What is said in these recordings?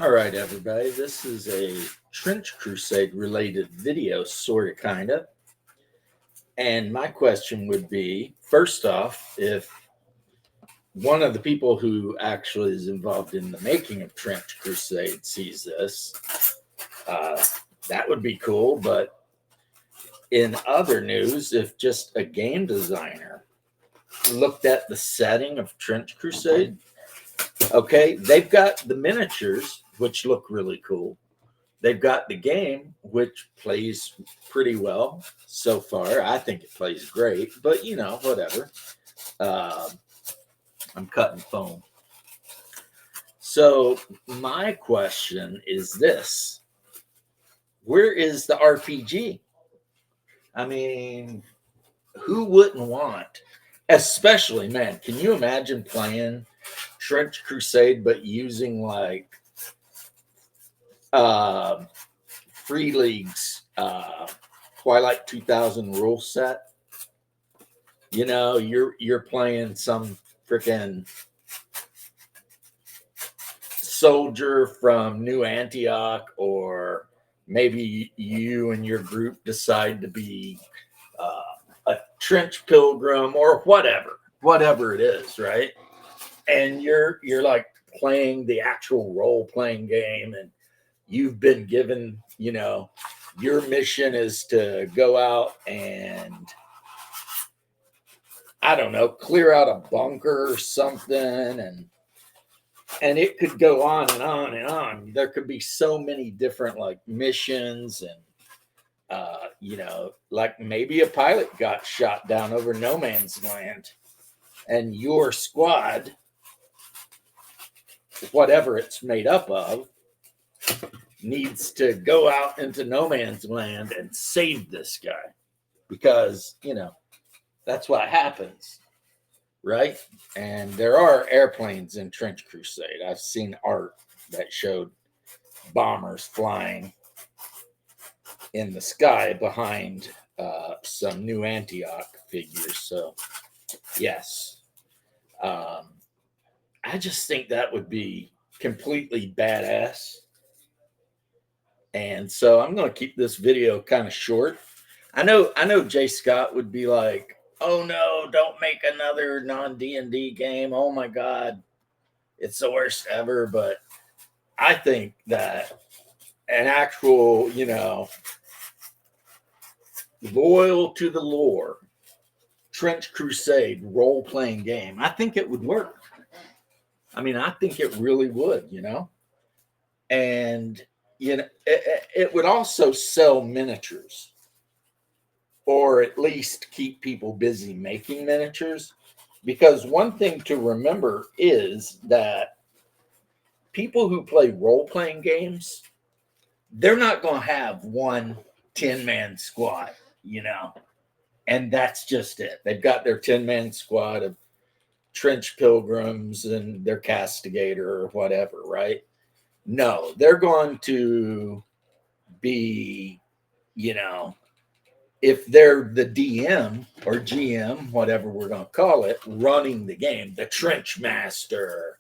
All right, everybody. This is a Trench Crusade related video, sort of, kind of. And my question would be first off, if one of the people who actually is involved in the making of Trench Crusade sees this, uh, that would be cool. But in other news, if just a game designer looked at the setting of Trench Crusade, okay, they've got the miniatures, which look really cool. They've got the game, which plays pretty well so far. I think it plays great, but whatever. Uh, I'm cutting foam. So, my question is this: where is the RPG? I mean, who wouldn't want, especially, man, can you imagine playing Trench Crusade but using like uh, Free League's Twilight 2000 rule set? You're playing some freaking soldier from New Antioch, or maybe you and your group decide to be a trench pilgrim or whatever it is, right? And you're like playing the actual role playing game, and you've been given, your mission is to go out and, I don't know, clear out a bunker or something, and it could go on and on and on. There could be so many different like missions, and like maybe a pilot got shot down over no man's land, and your squad, whatever it's made up of, needs to go out into no man's land and save this guy, because that's what happens, right? And there are airplanes in Trench Crusade. I've seen art that showed bombers flying in the sky behind some New Antioch figures. So, yes, um, I just think that would be completely badass. And so I'm going to keep this video kind of short. I know Jay Scott would be like, "Oh no, don't make another non D&D game. Oh my god, it's the worst ever." But I think that an actual, loyal to the lore Trench Crusade role playing game, I think it would work. I mean, I think it really would. And it would also sell miniatures, or at least keep people busy making miniatures. Because one thing to remember is that people who play role playing games, they're not going to have one 10-man squad, and that's just it. They've got their 10-man squad of trench pilgrims and their castigator or whatever, right? No, they're going to be, you know, if they're the DM or GM, whatever we're going to call it, running the game, the trench master,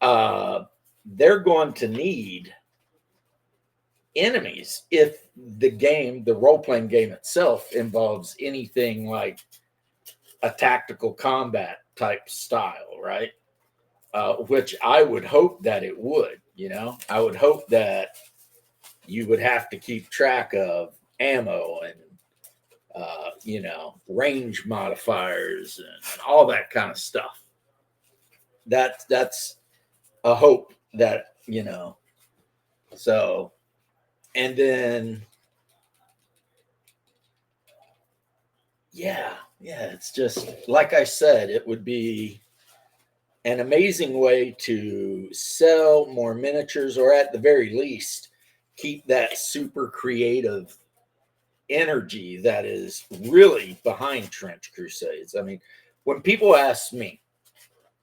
uh, they're going to need enemies if the role playing game itself involves anything like a tactical combat type style, right? Which I would hope that it would, I would hope that you would have to keep track of ammo and range modifiers and all that kind of stuff. That's a hope that So, and then yeah, it's just like I said, it would be an amazing way to sell more miniatures, or at the very least, keep that super creative energy that is really behind Trench Crusades. I mean, when people ask me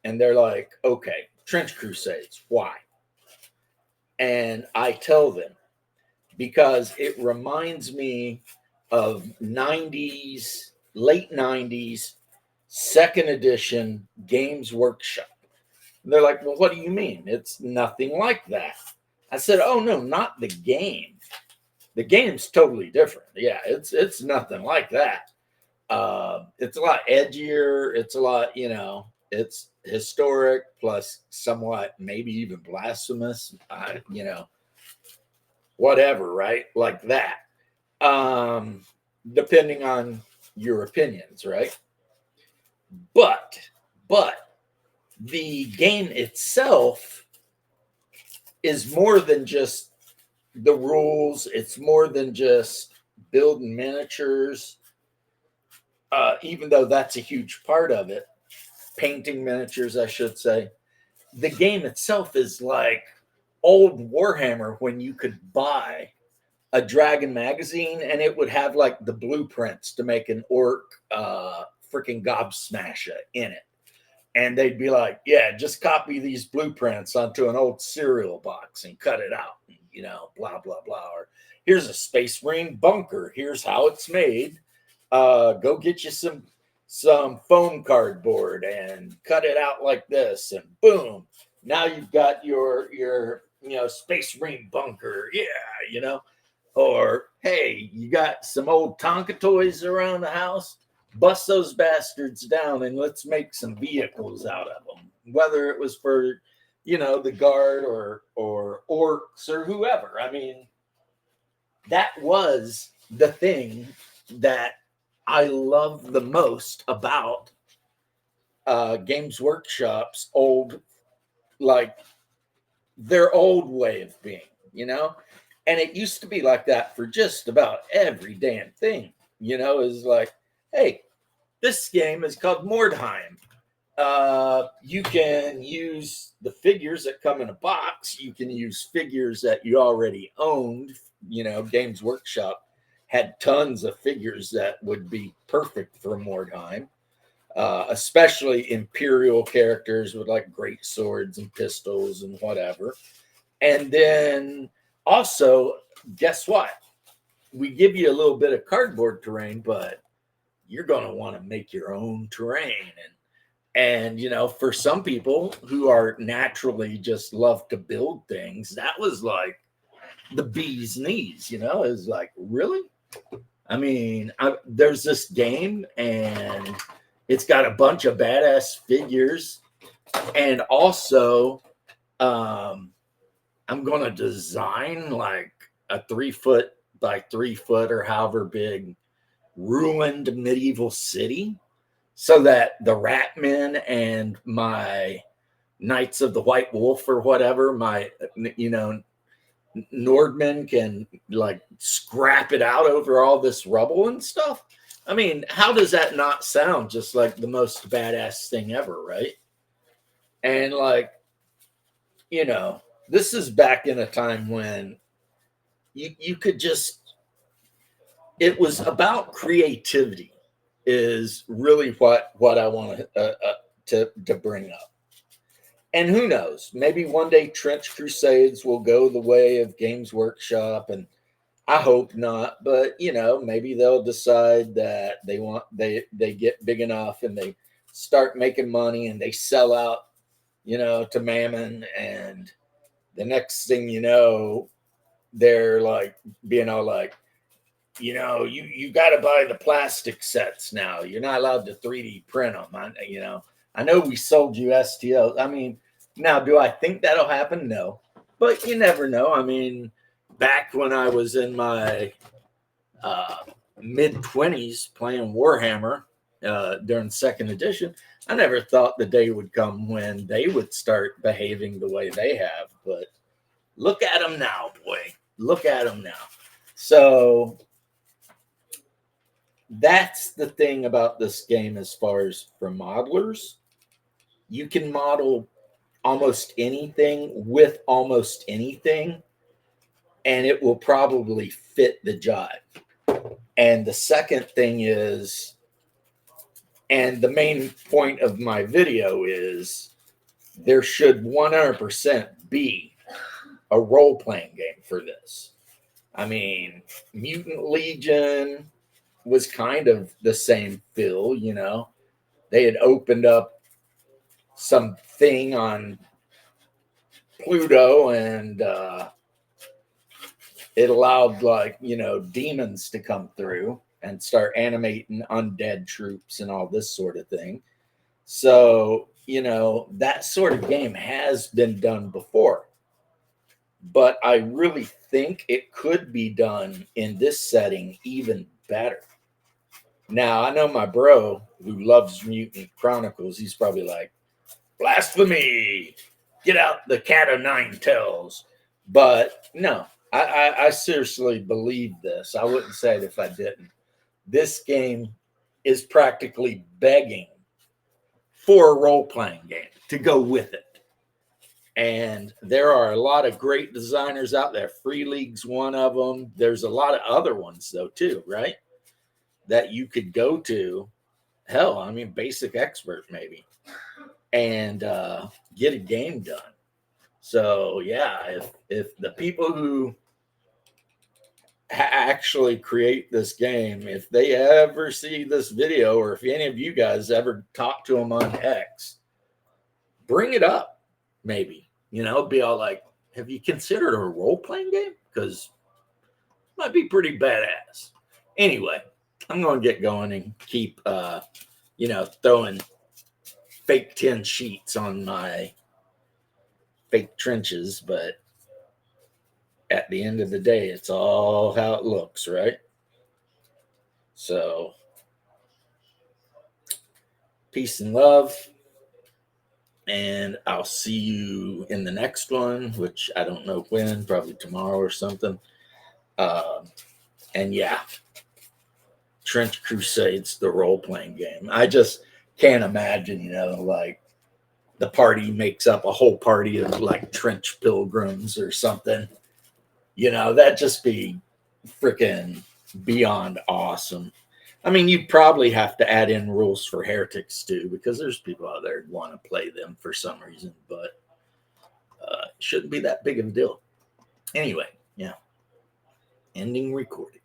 and they're like, okay, Trench Crusades, why? And I tell them, because it reminds me of late 90s, second edition Games Workshop. And they're like, well, what do you mean? It's nothing like that. I said, oh no, not the game. The game's totally different. Yeah, it's nothing like that. It's a lot edgier. It's a lot, it's historic plus somewhat maybe even blasphemous. Whatever, right? Like that. Um, Depending on your opinions, right? But the game itself is more than just the rules. It's more than just building miniatures. Even though that's a huge part of it, painting miniatures, I should say. The game itself is like old Warhammer when you could buy a Dragon magazine and it would have like the blueprints to make an orc freaking gobsmasher in it. And they'd be like, yeah, just copy these blueprints onto an old cereal box and cut it out, blah, blah, blah. Or here's a Space Marine bunker. Here's how it's made. Go get you some foam cardboard and cut it out like this. And boom, now you've got your Space Marine bunker. Yeah, Or, hey, you got some old Tonka toys around the house? Bust those bastards down and let's make some vehicles out of them. Whether it was for, the guard or orcs or whoever. I mean, that was the thing that I love the most about Games Workshop's their old way of being, And it used to be like that for just about every damn thing, is like, hey, this game is called Mordheim. You can use the figures that come in a box. You can use figures that you already owned. Games Workshop had tons of figures that would be perfect for Mordheim, especially Imperial characters with like great swords and pistols and whatever. And then also, guess what? We give you a little bit of cardboard terrain, but you're going to want to make your own terrain. And for some people who are naturally just love to build things, that was like the bee's knees, is like, really? I mean, there's this game and it's got a bunch of badass figures. And also, I'm going to design like a 3 foot by 3 foot or however big ruined medieval city so that the Ratmen and my Knights of the White Wolf or whatever, my, Nordmen can like scrap it out over all this rubble and stuff. I mean, how does that not sound just like the most badass thing ever, right? And like, this is back in a time when you could just, it was about creativity is really what I want to bring up. And who knows, maybe one day Trench Crusades will go the way of Games Workshop, and I hope not, but maybe they'll decide that they get big enough and they start making money and they sell out, to Mammon, and the next thing you know, they're like being all like, you got to buy the plastic sets now. You're not allowed to 3D print them. I know we sold you STL. I mean, now, do I think that'll happen? No, but you never know. I mean, back when I was in my mid-20s playing Warhammer during second edition, I never thought the day would come when they would start behaving the way they have. But look at them now, boy. Look at them now. So that's the thing about this game as far as for modelers. You can model almost anything with almost anything, and it will probably fit the jive. And the second thing is, and the main point of my video is, there should 100% be a role-playing game for this. I mean, Mutant Legion was kind of the same feel, They had opened up some thing on Pluto, and it allowed, like, demons to come through and start animating undead troops and all this sort of thing. So, that sort of game has been done before. But I really think it could be done in this setting even better. Now, I know my bro who loves Mutant Chronicles, he's probably like, blasphemy, get out the cat o' nine tails. But no, I seriously believe this. I wouldn't say it if I didn't. This game is practically begging for a role-playing game to go with it. And there are a lot of great designers out there. Free League's one of them. There's a lot of other ones, though, too, right? That you could go to. Hell, I mean, Basic Expert, maybe. And get a game done. So, yeah, if the people who actually create this game, if they ever see this video, or if any of you guys ever talk to them on X, bring it up, maybe. Be all like, have you considered a role-playing game? Because it might be pretty badass. Anyway, I'm going to get going and keep, throwing fake tin sheets on my fake trenches. But at the end of the day, it's all how it looks, right? So, peace and love. And I'll see you in the next one, which I don't know when, probably tomorrow or something. And yeah, Trench Crusades, the role-playing game. I just can't imagine, like the party makes up a whole party of like trench pilgrims or something. That'd just be freaking beyond awesome. I mean, you'd probably have to add in rules for heretics too, because there's people out there who want to play them for some reason, but it shouldn't be that big of a deal. Anyway, yeah. Ending recording.